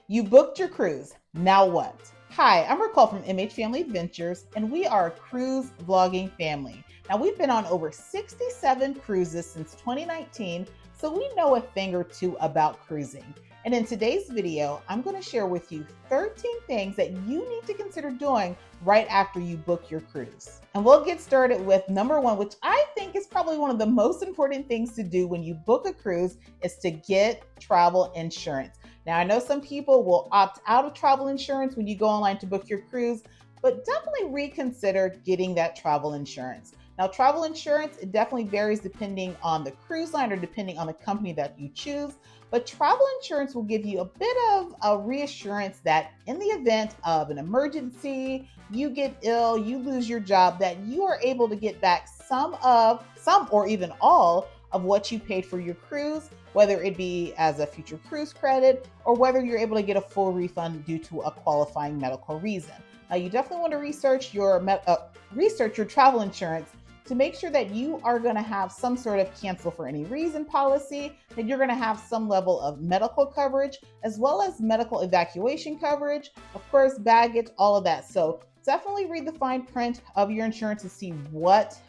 You booked your cruise. Now what? Hi, I'm RacQuelle from MHFamilyAdventures, and we are a cruise vlogging family. Now, we've been on over 67 cruises since 2019, so we know a thing or two about cruising. And in today's video, I'm going to share with you 13 things that you need to consider doing right after you book your cruise. And we'll get started with number one, which I think is probably one of the most important things to do when you book a cruise, is to get travel insurance. Now, I know some people will opt out of travel insurance when you go online to book your cruise, but definitely reconsider getting that travel insurance. Now, travel insurance, it definitely varies depending on the cruise line or depending on the company that you choose, but travel insurance will give you a bit of a reassurance that in the event of an emergency, you get ill, you lose your job, that you are able to get back some or even all of what you paid for your cruise, whether it be as a future cruise credit or whether you're able to get a full refund due to a qualifying medical reason. Now, you definitely want to research your travel insurance to make sure that you are going to have some sort of cancel for any reason policy, that you're going to have some level of medical coverage, as well as medical evacuation coverage, of course, baggage, all of that. So definitely read the fine print of your insurance to see what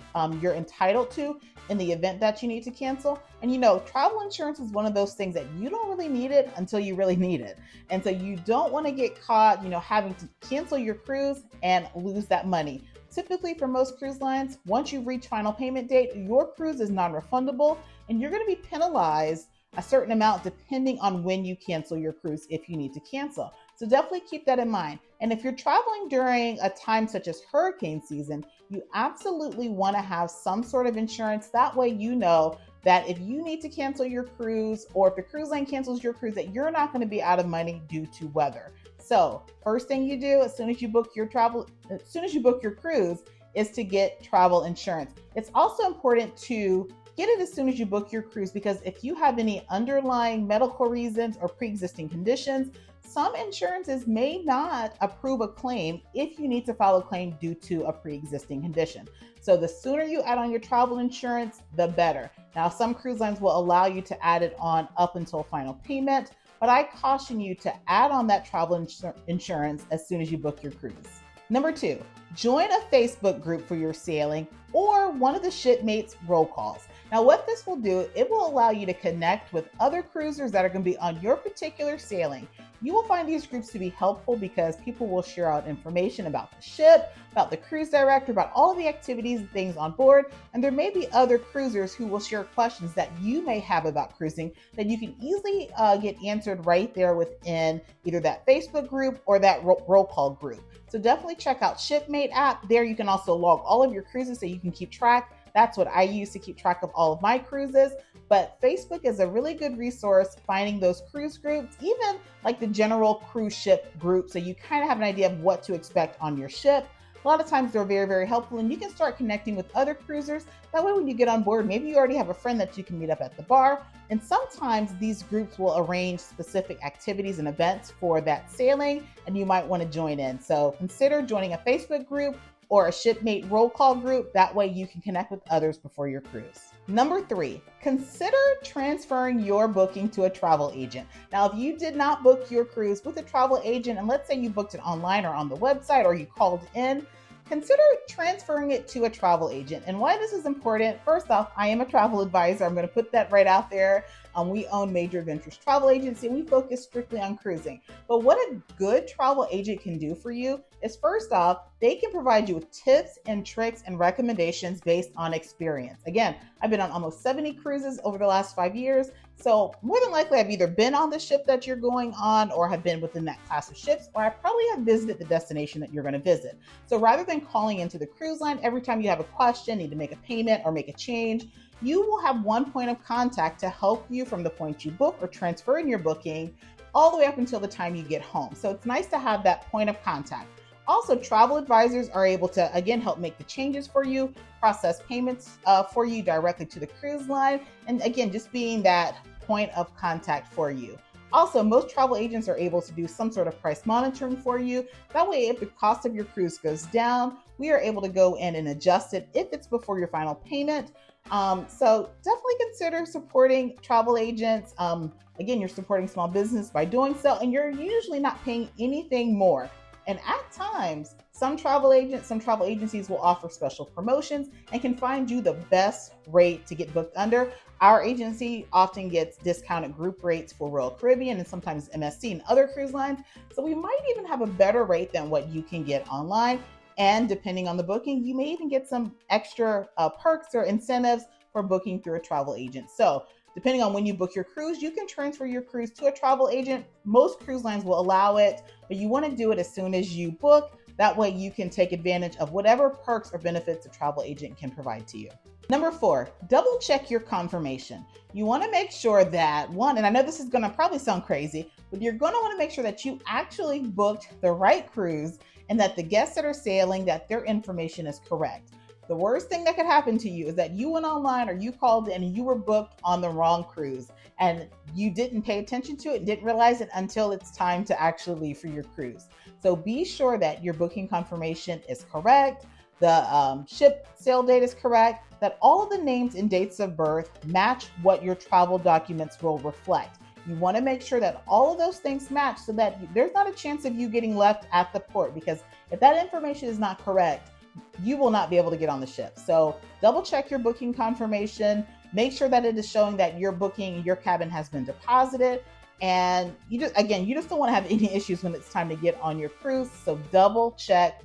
you're entitled to in the event that you need to cancel. And travel insurance is one of those things that you don't really need it until you really need it. And so you don't want to get caught, having to cancel your cruise and lose that money. Typically, for most cruise lines, once you reach final payment date, your cruise is non-refundable and you're going to be penalized a certain amount depending on when you cancel your cruise if you need to cancel. So definitely keep that in mind. And if you're traveling during a time such as hurricane season, you absolutely want to have some sort of insurance. That way you know that if you need to cancel your cruise or if the cruise line cancels your cruise, that you're not going to be out of money due to weather. So first thing you do as soon as you book your cruise is to get travel insurance. It's also important to get it as soon as you book your cruise, because if you have any underlying medical reasons or pre-existing conditions, some insurances may not approve a claim if you need to file a claim due to a pre-existing condition. So the sooner you add on your travel insurance, the better. Now, some cruise lines will allow you to add it on up until final payment, but I caution you to add on that travel insurance as soon as you book your cruise. Number two, join a Facebook group for your sailing or one of the shipmates roll calls. Now, what this will do, it will allow you to connect with other cruisers that are going to be on your particular sailing. You will find these groups to be helpful because people will share out information about the ship, about the cruise director, about all of the activities and things on board. And there may be other cruisers who will share questions that you may have about cruising that you can easily get answered right there within either that Facebook group or that roll call group. So definitely check out Shipmate app. There you can also log all of your cruises so you can keep track. That's what I use to keep track of all of my cruises. But Facebook is a really good resource finding those cruise groups, even like the general cruise ship group, so you kind of have an idea of what to expect on your ship. A lot of times they're very, very helpful, and you can start connecting with other cruisers. That way when you get on board, maybe you already have a friend that you can meet up at the bar. And sometimes these groups will arrange specific activities and events for that sailing, and you might want to join in. So consider joining a Facebook group or a shipmate roll call group. That way you can connect with others before your cruise. Number three, consider transferring your booking to a travel agent. Now, if you did not book your cruise with a travel agent, and let's say you booked it online or on the website or you called in, consider transferring it to a travel agent. And why this is important, first off, I am a travel advisor. I'm going to put that right out there. We own Major Adventures Travel Agency, and we focus strictly on cruising. But what a good travel agent can do for you is, first off, they can provide you with tips and tricks and recommendations based on experience. Again, I've been on almost 70 cruises over the last 5 years. So more than likely, I've either been on the ship that you're going on or have been within that class of ships, or I probably have visited the destination that you're going to visit. So rather than calling into the cruise line every time you have a question, need to make a payment or make a change, you will have one point of contact to help you from the point you book or transfer in your booking all the way up until the time you get home. So it's nice to have that point of contact. Also, travel advisors are able to, again, help make the changes for you, process payments for you directly to the cruise line, and again, just being that point of contact for you. Also, most travel agents are able to do some sort of price monitoring for you. That way, if the cost of your cruise goes down, we are able to go in and adjust it if it's before your final payment. So definitely consider supporting travel agents. Again, you're supporting small business by doing so, and you're usually not paying anything more. And at times, some travel agencies will offer special promotions and can find you the best rate to get booked under. Our agency often gets discounted group rates for Royal Caribbean and sometimes MSC and other cruise lines. So we might even have a better rate than what you can get online. And depending on the booking, you may even get some extra perks or incentives for booking through a travel agent. So depending on when you book your cruise, you can transfer your cruise to a travel agent. Most cruise lines will allow it, but you want to do it as soon as you book. That way you can take advantage of whatever perks or benefits a travel agent can provide to you. Number 4, double check your confirmation. You want to make sure that and I know this is going to probably sound crazy, but you're going to want to make sure that you actually booked the right cruise and that the guests that are sailing, that their information is correct. The worst thing that could happen to you is that you went online or you called in and you were booked on the wrong cruise and you didn't pay attention to it, didn't realize it until it's time to actually leave for your cruise. So be sure that your booking confirmation is correct, the ship sail date is correct, that all of the names and dates of birth match what your travel documents will reflect. You want to make sure that all of those things match so that there's not a chance of you getting left at the port, because if that information is not correct, you will not be able to get on the ship. So double check your booking confirmation, make sure that it is showing that your booking, your cabin has been deposited. And you just don't want to have any issues when it's time to get on your cruise. So double check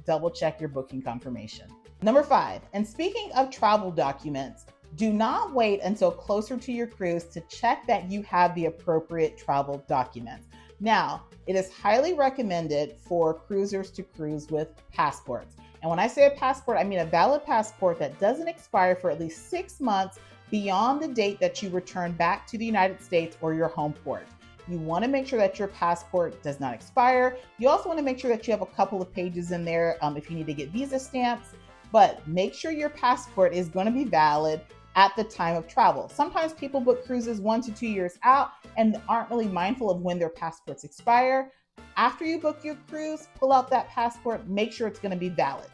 your booking confirmation. Number 5, and speaking of travel documents, do not wait until closer to your cruise to check that you have the appropriate travel documents. Now, it is highly recommended for cruisers to cruise with passports. And when I say a passport, I mean a valid passport that doesn't expire for at least 6 months beyond the date that you return back to the United States or your home port. You want to make sure that your passport does not expire. You also want to make sure that you have a couple of pages in there if you need to get visa stamps, but make sure your passport is going to be valid at the time of travel. Sometimes people book cruises 1 to 2 years out and aren't really mindful of when their passports expire. After you book your cruise, pull out that passport, make sure it's going to be valid.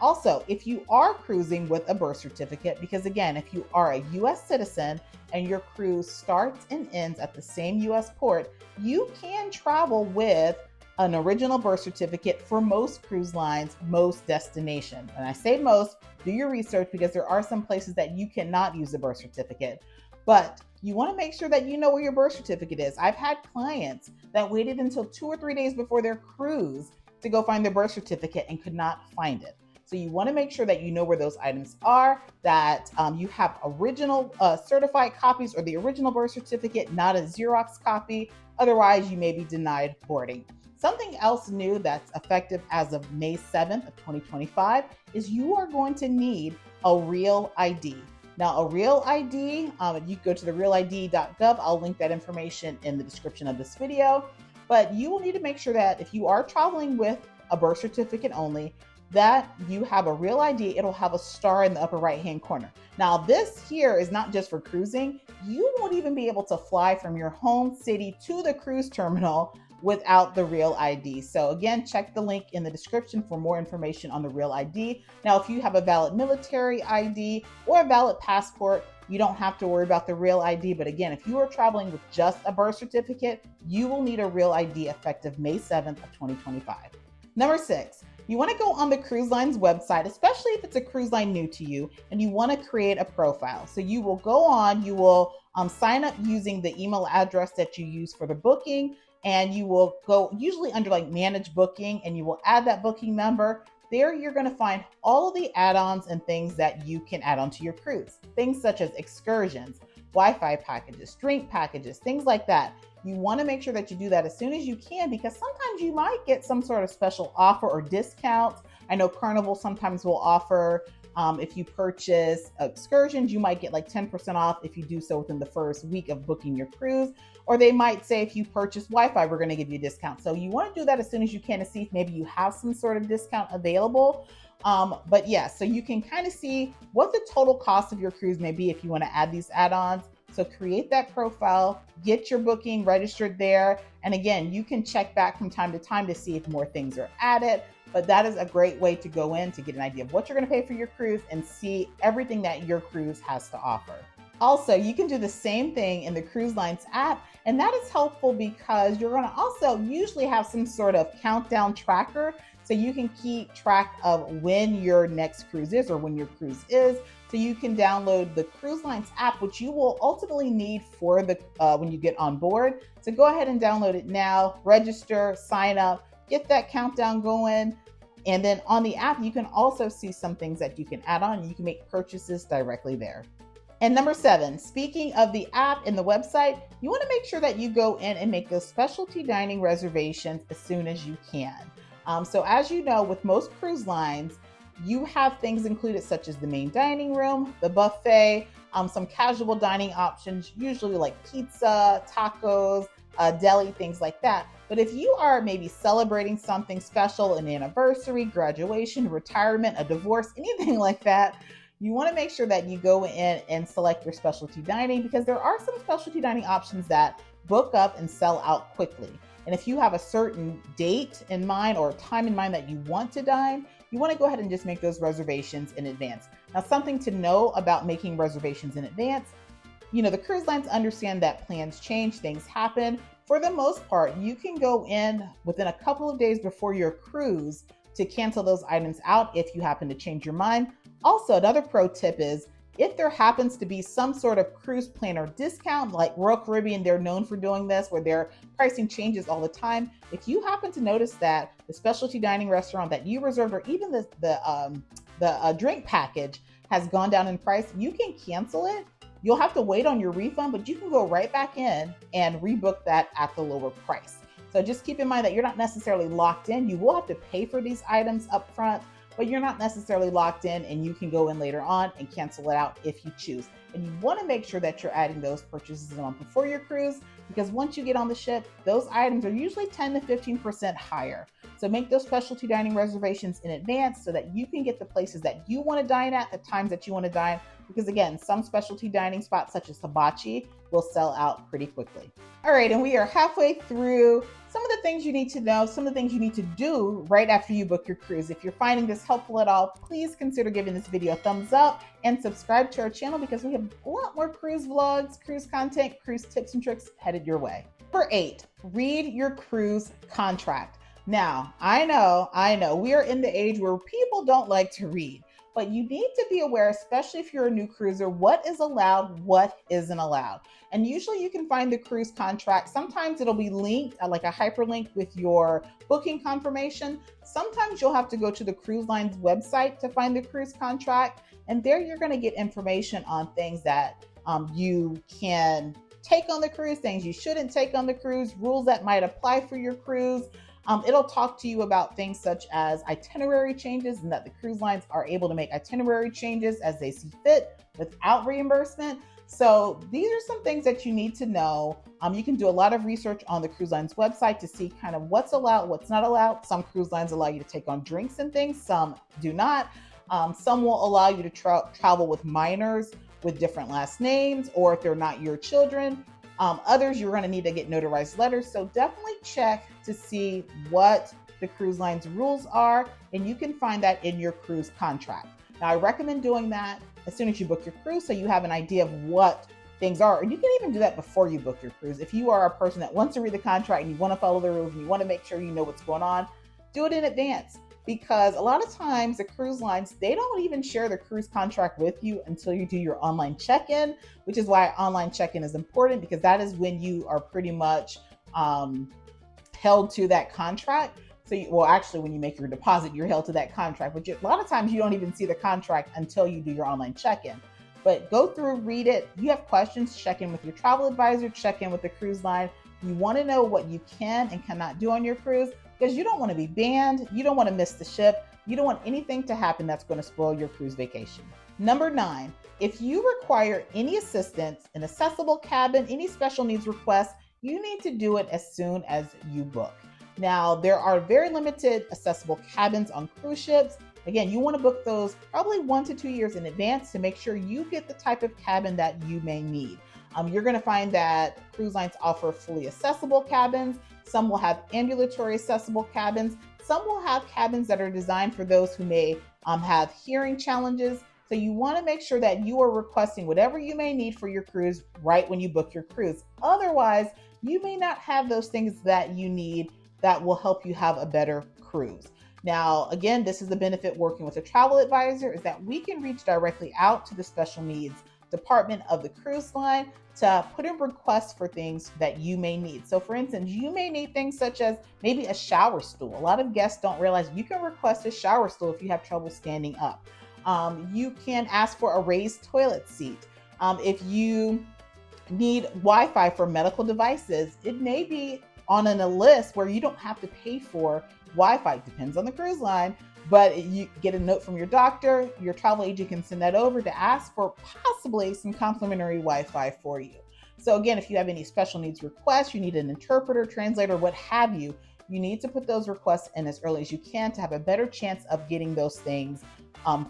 Also, if you are cruising with a birth certificate, because again, if you are a U.S. citizen and your cruise starts and ends at the same U.S. port, you can travel with an original birth certificate for most cruise lines, most destinations. And I say most, do your research, because there are some places that you cannot use a birth certificate. But you want to make sure that you know where your birth certificate is. I've had clients that waited until 2 or 3 days before their cruise to go find their birth certificate and could not find it. So you want to make sure that you know where those items are, that you have original certified copies or the original birth certificate, not a Xerox copy. Otherwise, you may be denied boarding. Something else new that's effective as of May 7th of 2025 is you are going to need a real ID. Now, a real ID, you go to the realid.gov. I'll link that information in the description of this video. But you will need to make sure that if you are traveling with a birth certificate only, that you have a real ID. It'll have a star in the upper right-hand corner. Now, this here is not just for cruising. You won't even be able to fly from your home city to the cruise terminal without the real ID. So again, check the link in the description for more information on the real ID. Now, if you have a valid military ID or a valid passport, you don't have to worry about the real ID. But again, if you are traveling with just a birth certificate, you will need a real ID effective May 7th of 2025. Number 6, you want to go on the cruise line's website, especially if it's a cruise line new to you, and you want to create a profile. So you will go on, you will sign up using the email address that you use for the booking, and you will go usually under like manage booking, and you will add that booking number. There you're going to find all of the add-ons and things that you can add onto your cruise. Things such as excursions, Wi-Fi packages, drink packages, things like that. You want to make sure that you do that as soon as you can, because sometimes you might get some sort of special offer or discount. I know Carnival sometimes will offer, if you purchase excursions, you might get like 10% off if you do so within the first week of booking your cruise. Or they might say if you purchase Wi-Fi, we're going to give you a discount. So you want to do that as soon as you can to see if maybe you have some sort of discount available. But yeah, so you can kind of see what the total cost of your cruise may be if you want to add these add-ons. So create that profile, get your booking registered there. And again, you can check back from time to time to see if more things are added. But that is a great way to go in to get an idea of what you're going to pay for your cruise and see everything that your cruise has to offer. Also, you can do the same thing in the Cruise Lines app, and that is helpful because you're going to also usually have some sort of countdown tracker so you can keep track of when your next cruise is or when your cruise is. So you can download the Cruise Lines app, which you will ultimately need for the when you get on board. So go ahead and download it now, register, sign up, get that countdown going. And then on the app, you can also see some things that you can add on. You can make purchases directly there. And number 7, speaking of the app and the website, you want to make sure that you go in and make those specialty dining reservations as soon as you can. So as you know, with most cruise lines, you have things included such as the main dining room, the buffet, some casual dining options, usually like pizza, tacos, deli, things like that. But if you are maybe celebrating something special, an anniversary, graduation, retirement, a divorce, anything like that, you want to make sure that you go in and select your specialty dining because there are some specialty dining options that book up and sell out quickly. And if you have a certain date in mind or time in mind that you want to dine, you want to go ahead and just make those reservations in advance. Now, something to know about making reservations in advance, the cruise lines understand that plans change, things happen. For the most part, you can go in within a couple of days before your cruise to cancel those items out if you happen to change your mind. Also, another pro tip is if there happens to be some sort of cruise planner discount, like Royal Caribbean, they're known for doing this, where their pricing changes all the time. If you happen to notice that the specialty dining restaurant that you reserved, or even the drink package has gone down in price, you can cancel it. You'll have to wait on your refund, but you can go right back in and rebook that at the lower price. So just keep in mind that you're not necessarily locked in. You will have to pay for these items up front, but you're not necessarily locked in, and you can go in later on and cancel it out if you choose. And you want to make sure that you're adding those purchases on before your cruise, because once you get on the ship, those items are usually 10 to 15% higher. So make those specialty dining reservations in advance so that you can get the places that you want to dine at, the times that you want to dine, because again, some specialty dining spots such as hibachi will sell out pretty quickly. All right, and we are halfway through some of the things you need to know, some of the things you need to do right after you book your cruise. If you're finding this helpful at all, please consider giving this video a thumbs up and subscribe to our channel because we have a lot more cruise vlogs, cruise content, cruise tips and tricks headed your way. Number 8, read your cruise contract. Now, I know, we are in the age where people don't like to read, but you need to be aware, especially if you're a new cruiser, what is allowed, what isn't allowed. And usually you can find the cruise contract. Sometimes it'll be linked, like a hyperlink with your booking confirmation. Sometimes you'll have to go to the cruise line's website to find the cruise contract. And there you're going to get information on things that you can take on the cruise, things you shouldn't take on the cruise, rules that might apply for your cruise. It'll talk to you about things such as itinerary changes and that the cruise lines are able to make itinerary changes as they see fit without reimbursement. So these are some things that you need to know. You can do a lot of research on the cruise line's website to see kind of what's allowed, what's not allowed. Some cruise lines allow you to take on drinks and things, some do not. Some will allow you to travel with minors with different last names, or if they're not your children. Others, you're going to need to get notarized letters. So definitely check to see what the cruise line's rules are, and you can find that in your cruise contract. Now, I recommend doing that as soon as you book your cruise so you have an idea of what things are. And you can even do that before you book your cruise. If you are a person that wants to read the contract and you want to follow the rules and you want to make sure you know what's going on, do it in advance. Because a lot of times the cruise lines, they don't even share the cruise contract with you until you do your online check-in, which is why online check-in is important, because that is when you are pretty much held to that contract. So actually when you make your deposit, you're held to that contract, but a lot of times you don't even see the contract until you do your online check-in. But go through, read it. You have questions, check in with your travel advisor, check in with the cruise line. You want to know what you can and cannot do on your cruise, because you don't want to be banned. You don't want to miss the ship. You don't want anything to happen that's going to spoil your cruise vacation. Number 9, if you require any assistance, an accessible cabin, any special needs requests, you need to do it as soon as you book. Now, there are very limited accessible cabins on cruise ships. Again, you want to book those probably 1 to 2 years in advance to make sure you get the type of cabin that you may need. You're going to find that cruise lines offer fully accessible cabins. Some will have ambulatory accessible cabins. Some will have cabins that are designed for those who may have hearing challenges. So you want to make sure that you are requesting whatever you may need for your cruise right when you book your cruise. Otherwise, you may not have those things that you need that will help you have a better cruise. Now, again, this is the benefit working with a travel advisor, is that we can reach directly out to the special needs department of the cruise line to put in requests for things that you may need. So for instance, you may need things such as maybe a shower stool. A lot of guests don't realize you can request a shower stool if you have trouble standing up. You can ask for a raised toilet seat. If you need Wi-Fi for medical devices, it may be on a list where you don't have to pay for Wi-Fi. It depends on the cruise line, but you get a note from your doctor, your travel agent can send that over to ask for possibly some complimentary Wi-Fi for you. So again, if you have any special needs requests, you need an interpreter, translator, what have you, you need to put those requests in as early as you can to have a better chance of getting those things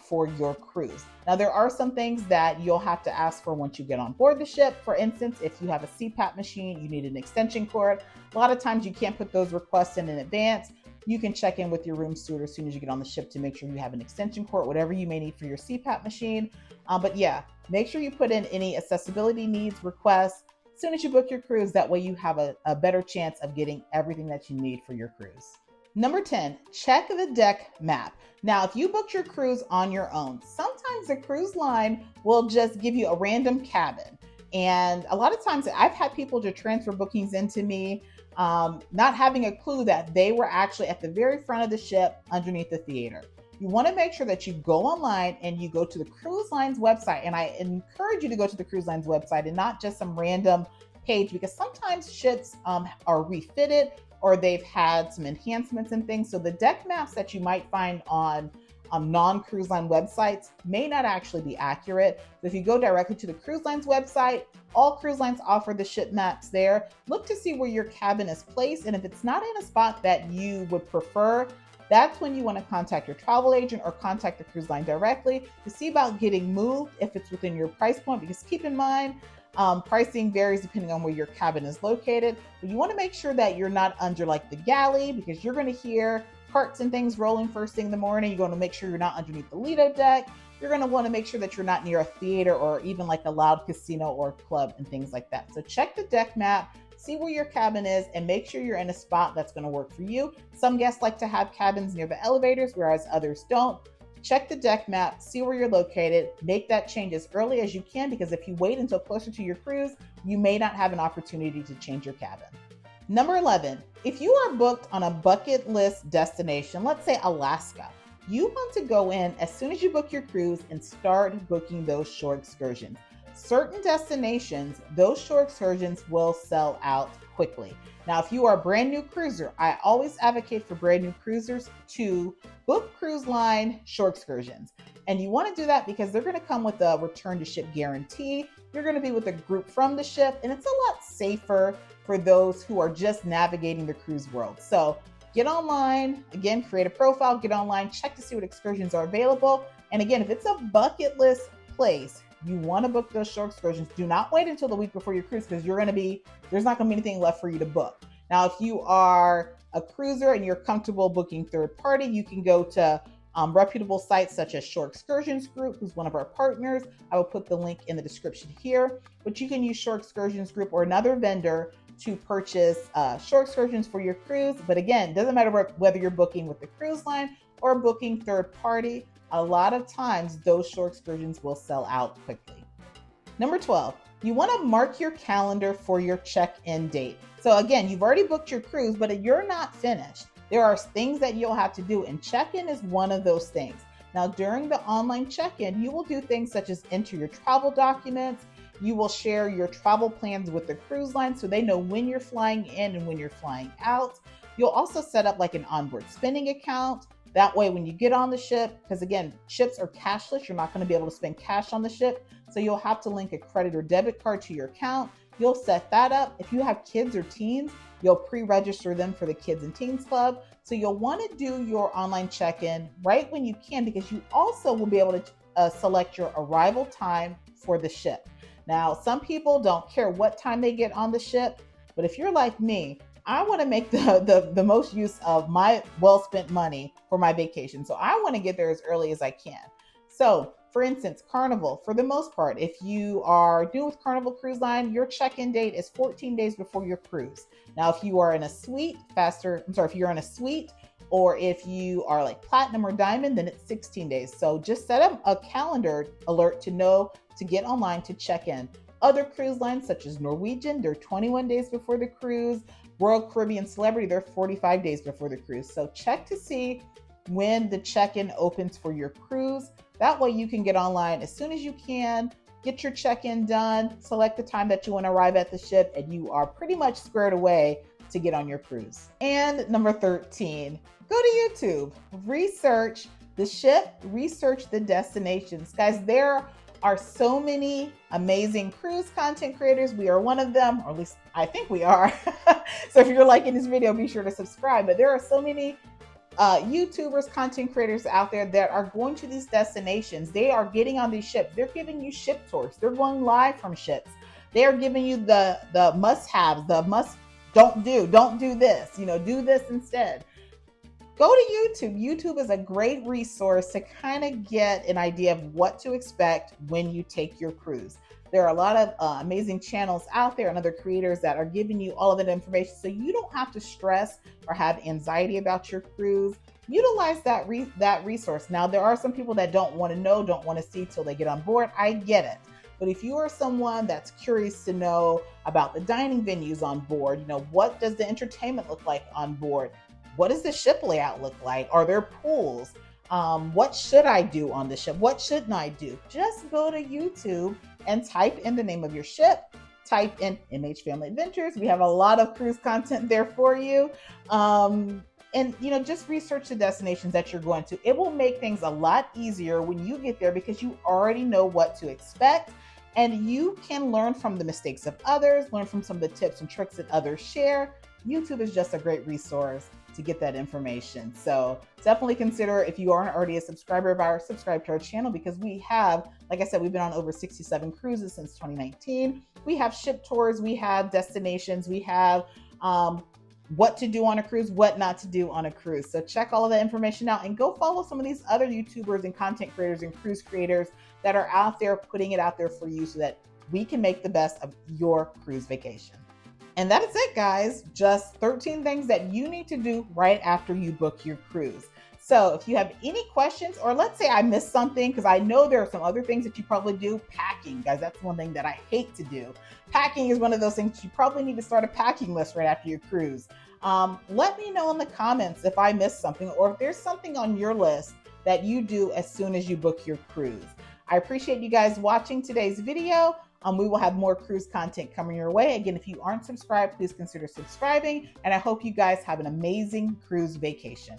for your cruise. Now, there are some things that you'll have to ask for once you get on board the ship. For instance, if you have a CPAP machine, you need an extension cord. A lot of times you can't put those requests in advance. You can check in with your room steward as soon as you get on the ship to make sure you have an extension cord, whatever you may need for your CPAP machine. But yeah, make sure you put in any accessibility needs requests as soon as you book your cruise. That way you have a better chance of getting everything that you need for your cruise. Number 10, check the deck map. Now, if you booked your cruise on your own, sometimes the cruise line will just give you a random cabin. And a lot of times I've had people to transfer bookings into me, not having a clue that they were actually at the very front of the ship underneath the theater. You want to make sure that you go online and you go to the cruise line's website. And I encourage you to go to the cruise line's website and not just some random page, because sometimes ships are refitted or they've had some enhancements and things. So the deck maps that you might find on non-cruise line websites may not actually be accurate. So if you go directly to the cruise line's website, all cruise lines offer the ship maps there. Look to see where your cabin is placed. And if it's not in a spot that you would prefer, that's when you want to contact your travel agent or contact the cruise line directly to see about getting moved if it's within your price point. Because keep in mind, pricing varies depending on where your cabin is located. But you want to make sure that you're not under like the galley, because you're going to hear carts and things rolling first thing in the morning. You're going to make sure you're not underneath the Lido deck. You're going to want to make sure that you're not near a theater or even like a loud casino or club and things like that. So check the deck map, see where your cabin is, and make sure you're in a spot that's going to work for you. Some guests like to have cabins near the elevators, whereas others don't. Check the deck map, see where you're located, make that change as early as you can, because if you wait until closer to your cruise, you may not have an opportunity to change your cabin. Number 11, if you are booked on a bucket list destination, let's say Alaska, you want to go in as soon as you book your cruise and start booking those shore excursions. Certain destinations, those shore excursions will sell out quickly. Now, if you are a brand new cruiser, I always advocate for brand new cruisers to book cruise line shore excursions. And you want to do that because they're going to come with a return to ship guarantee. You're going to be with a group from the ship, and it's a lot safer for those who are just navigating the cruise world. So get online, again, create a profile, get online, check to see what excursions are available. And again, if it's a bucket list place, you want to book those shore excursions. Do not wait until the week before your cruise, because there's not going to be anything left for you to book. Now, if you are a cruiser and you're comfortable booking third party, you can go to reputable sites such as Shore Excursions Group, who's one of our partners. I will put the link in the description here, but you can use Shore Excursions Group or another vendor to purchase shore excursions for your cruise. But again, it doesn't matter whether you're booking with the cruise line or booking third party. A lot of times those shore excursions will sell out quickly. Number 12, you want to mark your calendar for your check-in date. So again, you've already booked your cruise, but you're not finished. There are things that you'll have to do, and check-in is one of those things. Now, during the online check-in, you will do things such as enter your travel documents. You will share your travel plans with the cruise line so they know when you're flying in and when you're flying out. You'll also set up like an onboard spending account. That way, when you get on the ship, because again, ships are cashless, you're not going to be able to spend cash on the ship. So you'll have to link a credit or debit card to your account. You'll set that up. If you have kids or teens, you'll pre-register them for the Kids and Teens Club. So you'll want to do your online check-in right when you can, because you also will be able to select your arrival time for the ship. Now, some people don't care what time they get on the ship, but if you're like me, I want to make the most use of my well-spent money for my vacation. So I want to get there as early as I can. So for instance, Carnival, for the most part, if you are new with Carnival Cruise Line, your check-in date is 14 days before your cruise. Now, if you are in a suite, if you're in a suite, or if you are like platinum or diamond, then it's 16 days. So just set up a calendar alert to know to get online to check in. Other cruise lines, such as Norwegian, they're 21 days before the cruise. Royal Caribbean Celebrity, they're 45 days before the cruise. So check to see when the check-in opens for your cruise. That way you can get online as soon as you can, get your check-in done, select the time that you want to arrive at the ship, and you are pretty much squared away to get on your cruise. And number 13, go to YouTube, research the ship, research the destinations. Guys, there are so many amazing cruise content creators. We are one of them, or at least I think we are. So if you're liking this video, be sure to subscribe. But there are so many YouTubers, content creators out there that are going to these destinations. They are getting on these ships. They're giving you ship tours. They're going live from ships. They are giving you the must-haves, don't do this, do this instead. Go to YouTube. YouTube is a great resource to kind of get an idea of what to expect when you take your cruise. There are a lot of amazing channels out there and other creators that are giving you all of that information, so you don't have to stress or have anxiety about your cruise. Utilize that resource. Now, there are some people that don't want to know, don't want to see till they get on board. I get it. But if you are someone that's curious to know about the dining venues on board, what does the entertainment look like on board? What does the ship layout look like? Are there pools? What should I do on the ship? What shouldn't I do? Just go to YouTube and type in the name of your ship. Type in MHFamilyAdventures. We have a lot of cruise content there for you. And just research the destinations that you're going to. It will make things a lot easier when you get there because you already know what to expect. And you can learn from the mistakes of others, learn from some of the tips and tricks that others share. YouTube is just a great resource to get that information. So definitely consider, if you aren't already a subscriber of ours, subscribe to our channel, because we have, like I said, we've been on over 67 cruises since 2019. We have ship tours, we have destinations, we have what to do on a cruise, what not to do on a cruise. So check all of that information out and go follow some of these other YouTubers and content creators and cruise creators that are out there putting it out there for you so that we can make the best of your cruise vacation. And that is it, guys. Just 13 things that you need to do right after you book your cruise. So if you have any questions, or let's say I missed something, because I know there are some other things that you probably do. Packing, guys, that's one thing that I hate to do. Packing is one of those things you probably need to start a packing list right after your cruise. Let me know in the comments if I missed something, or if there's something on your list that you do as soon as you book your cruise. I appreciate you guys watching today's video. We will have more cruise content coming your way. Again, if you aren't subscribed, please consider subscribing. And I hope you guys have an amazing cruise vacation.